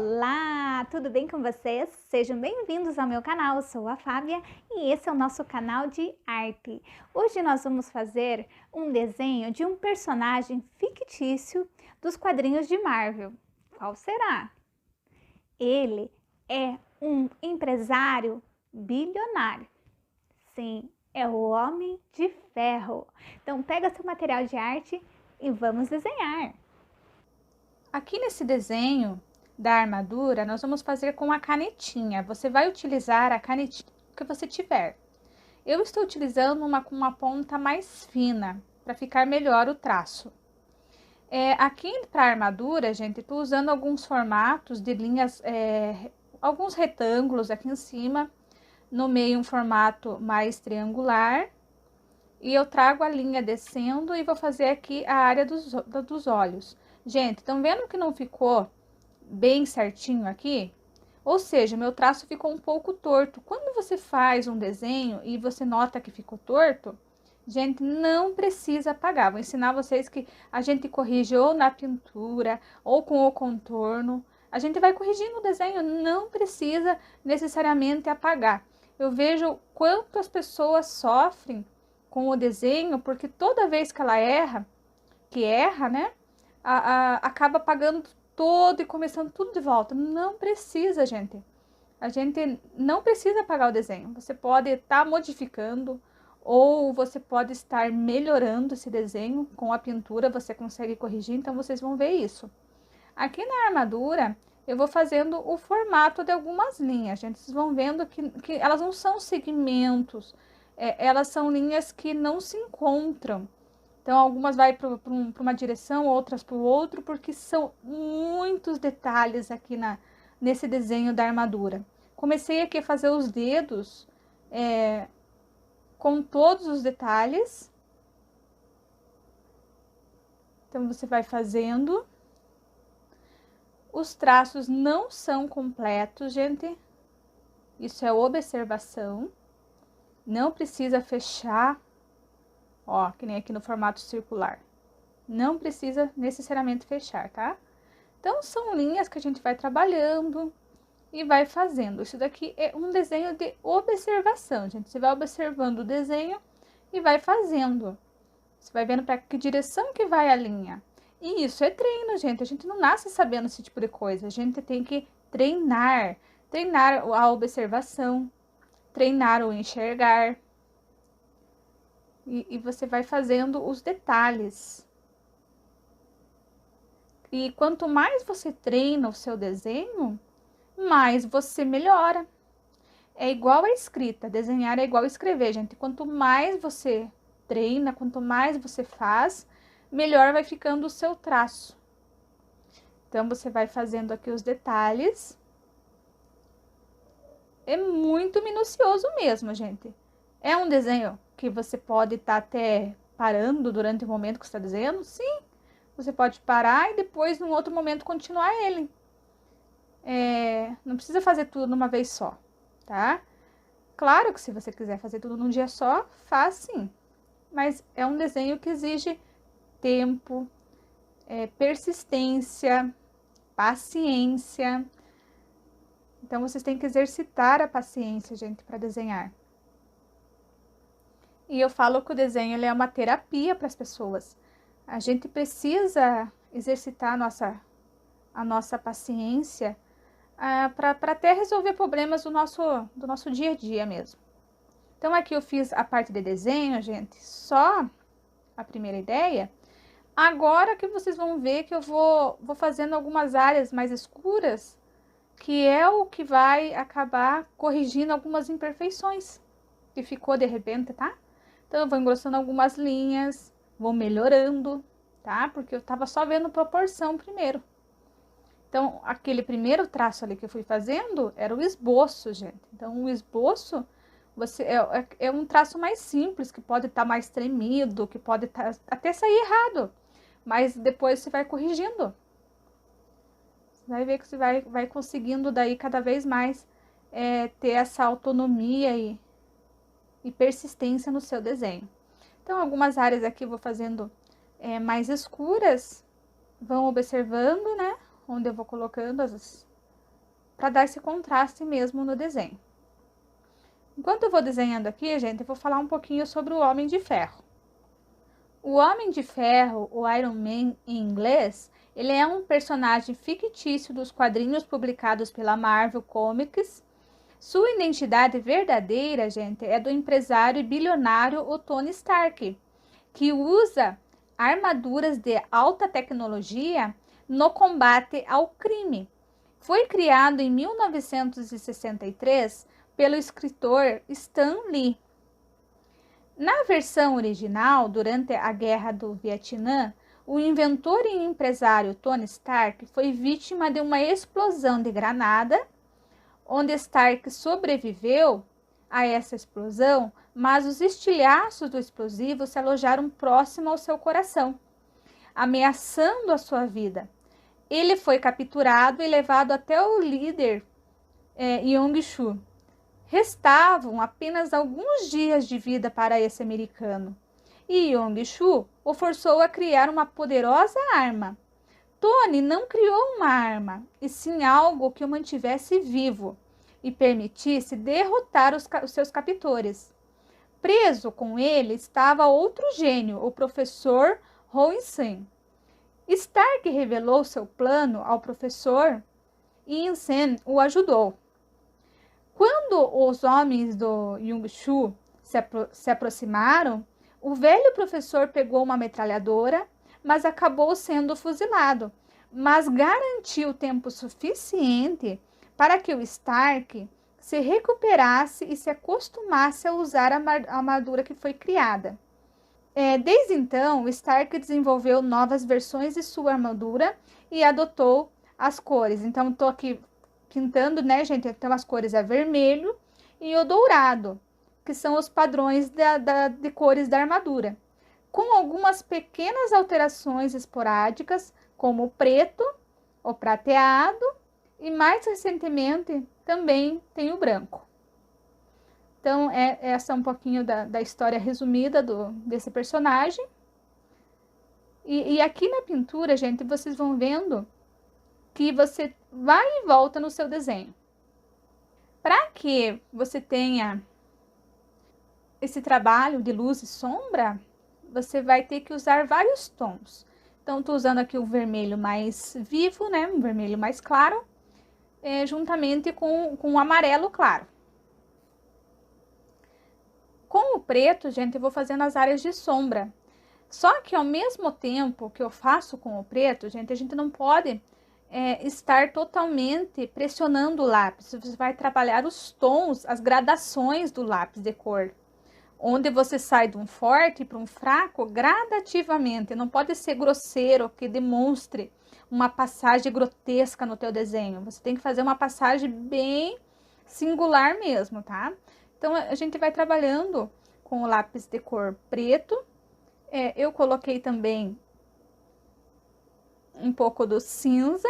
Olá, tudo bem com vocês? Sejam bem-vindos ao meu canal, eu sou a Fábia e esse é o nosso canal de arte. Hoje nós vamos fazer um desenho de um personagem fictício dos quadrinhos de Marvel. Qual será? Ele é um empresário bilionário. Sim, é o Homem de Ferro. Então pega seu material de arte e vamos desenhar. Aqui nesse desenho da armadura, nós vamos fazer com a canetinha. Você vai utilizar a canetinha que você tiver. Eu estou utilizando uma com uma ponta mais fina, para ficar melhor o traço. Aqui para a armadura, gente, estou usando alguns formatos de linhas, alguns retângulos aqui em cima, no meio um formato mais triangular. E eu trago a linha descendo e vou fazer aqui a área dos olhos. Gente, estão vendo que não ficou bem certinho aqui? Ou seja, meu traço ficou um pouco torto. Quando você faz um desenho e você nota que ficou torto, gente, não precisa apagar. Vou ensinar vocês que a gente corrige ou na pintura ou com o contorno. A gente vai corrigindo o desenho, não precisa necessariamente apagar. Eu vejo quanto as pessoas sofrem com o desenho, porque toda vez que ela erra, né, acaba apagando todo e começando tudo de volta. Não precisa, gente. A gente não precisa apagar o desenho. Você pode estar modificando ou você pode estar melhorando esse desenho com a pintura, você consegue corrigir, então vocês vão ver isso. Aqui na armadura, eu vou fazendo o formato de algumas linhas, gente. Vocês vão vendo que elas não são segmentos, elas são linhas que não se encontram. Então, algumas vai para uma direção, outras para o outro, porque são muitos detalhes aqui nesse desenho da armadura. Comecei aqui a fazer os dedos com todos os detalhes. Então, você vai fazendo. Os traços não são completos, gente. Isso é observação. Não precisa fechar, ó, que nem aqui no formato circular. Não precisa necessariamente fechar, tá? Então, são linhas que a gente vai trabalhando e vai fazendo. Isso daqui é um desenho de observação, gente. Você vai observando o desenho e vai fazendo. Você vai vendo para que direção que vai a linha. E isso é treino, gente. A gente não nasce sabendo esse tipo de coisa. A gente tem que treinar. Treinar a observação, treinar o enxergar. E você vai fazendo os detalhes. E quanto mais você treina o seu desenho, mais você melhora. É igual a escrita. Desenhar é igual a escrever, gente. Quanto mais você treina, quanto mais você faz, melhor vai ficando o seu traço. Então, você vai fazendo aqui os detalhes. É muito minucioso mesmo, gente. É um desenho que você pode estar até parando durante o momento que você está desenhando? Sim. Você pode parar e depois, num outro momento, continuar ele. Não precisa fazer tudo numa vez só, tá? Claro que se você quiser fazer tudo num dia só, faz sim. Mas é um desenho que exige tempo, persistência, paciência. Então, vocês têm que exercitar a paciência, gente, para desenhar. E eu falo que o desenho ele é uma terapia para as pessoas. A gente precisa exercitar a nossa paciência para até resolver problemas do nosso dia a dia mesmo. Então, aqui eu fiz a parte de desenho, gente, só a primeira ideia. Agora que vocês vão ver que eu vou fazendo algumas áreas mais escuras, que é o que vai acabar corrigindo algumas imperfeições que ficou de repente, tá? Então, eu vou engrossando algumas linhas, vou melhorando, tá? Porque eu tava só vendo proporção primeiro. Então, aquele primeiro traço ali que eu fui fazendo era o esboço, gente. Então, o esboço é um traço mais simples, que pode estar mais tremido, que pode até sair errado. Mas depois você vai corrigindo. Você vai ver que você vai conseguindo daí cada vez mais ter essa autonomia e persistência no seu desenho. Então, algumas áreas aqui eu vou fazendo mais escuras, vão observando, né? Onde eu vou colocando para dar esse contraste mesmo no desenho. Enquanto eu vou desenhando aqui, gente, eu vou falar um pouquinho sobre o Homem de Ferro. O Homem de Ferro, o Iron Man em inglês, ele é um personagem fictício dos quadrinhos publicados pela Marvel Comics. Sua identidade verdadeira, gente, é do empresário e bilionário o Tony Stark, que usa armaduras de alta tecnologia no combate ao crime. Foi criado em 1963 pelo escritor Stan Lee. Na versão original, durante a Guerra do Vietnã, o inventor e empresário Tony Stark foi vítima de uma explosão de granada, onde Stark sobreviveu a essa explosão, mas os estilhaços do explosivo se alojaram próximo ao seu coração, ameaçando a sua vida. Ele foi capturado e levado até o líder Yong-Soo. Restavam apenas alguns dias de vida para esse americano, e Yong-Soo o forçou a criar uma poderosa arma. Tony não criou uma arma, e sim algo que o mantivesse vivo e permitisse derrotar os seus captores. Preso com ele estava outro gênio, o professor Ho-In-Sen. Stark revelou seu plano ao professor e Ying-Sen o ajudou. Quando os homens do Yong-Soo se aproximaram, o velho professor pegou uma metralhadora, mas acabou sendo fuzilado, mas garantiu tempo suficiente para que o Stark se recuperasse e se acostumasse a usar a armadura que foi criada. Desde então, o Stark desenvolveu novas versões de sua armadura e adotou as cores. Então, estou aqui pintando, né, gente? Então, as cores é vermelho e o dourado, que são os padrões de cores da armadura, com algumas pequenas alterações esporádicas, como o preto, o prateado e, mais recentemente, também tem o branco. Então, essa é um pouquinho da história resumida desse personagem. E aqui na pintura, gente, vocês vão vendo que você vai e volta no seu desenho. Para que você tenha esse trabalho de luz e sombra, você vai ter que usar vários tons. Então, estou usando aqui o vermelho mais vivo, né? Um vermelho mais claro, juntamente com o amarelo claro. Com o preto, gente, eu vou fazendo as áreas de sombra. Só que ao mesmo tempo que eu faço com o preto, gente, a gente não pode estar totalmente pressionando o lápis. Você vai trabalhar os tons, as gradações do lápis de cor. Onde você sai de um forte para um fraco gradativamente. Não pode ser grosseiro, que demonstre uma passagem grotesca no teu desenho. Você tem que fazer uma passagem bem singular mesmo, tá? Então, a gente vai trabalhando com o lápis de cor preto. Eu coloquei também um pouco do cinza.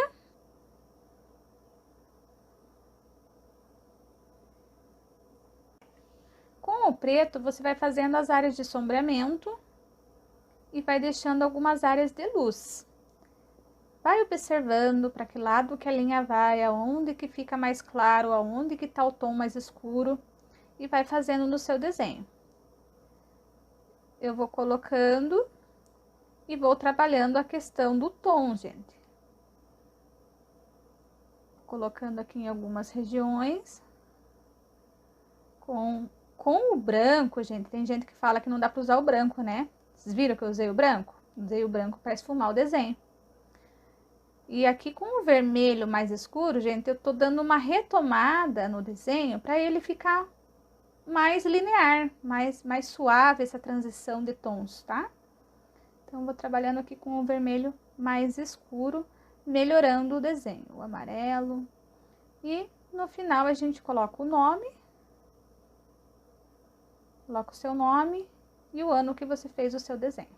Com o preto, você vai fazendo as áreas de sombreamento e vai deixando algumas áreas de luz. Vai observando para que lado que a linha vai, aonde que fica mais claro, aonde que tá o tom mais escuro, e vai fazendo no seu desenho. Eu vou colocando e vou trabalhando a questão do tom, gente. Colocando aqui em algumas regiões. Com o branco, gente, tem gente que fala que não dá para usar o branco, né? Vocês viram que eu usei o branco? Usei o branco para esfumar o desenho. E aqui com o vermelho mais escuro, gente, eu tô dando uma retomada no desenho para ele ficar mais linear, mais suave essa transição de tons, tá? Então, vou trabalhando aqui com o vermelho mais escuro, melhorando o desenho, o amarelo. E no final a gente coloca o nome, coloca o seu nome e o ano que você fez o seu desenho.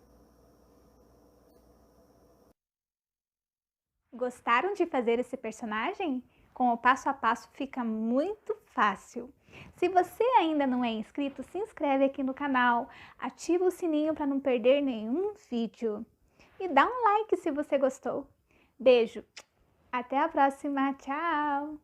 Gostaram de fazer esse personagem? Com o passo a passo fica muito fácil. Se você ainda não é inscrito, se inscreve aqui no canal, ativa o sininho para não perder nenhum vídeo. E dá um like se você gostou. Beijo, até a próxima, tchau!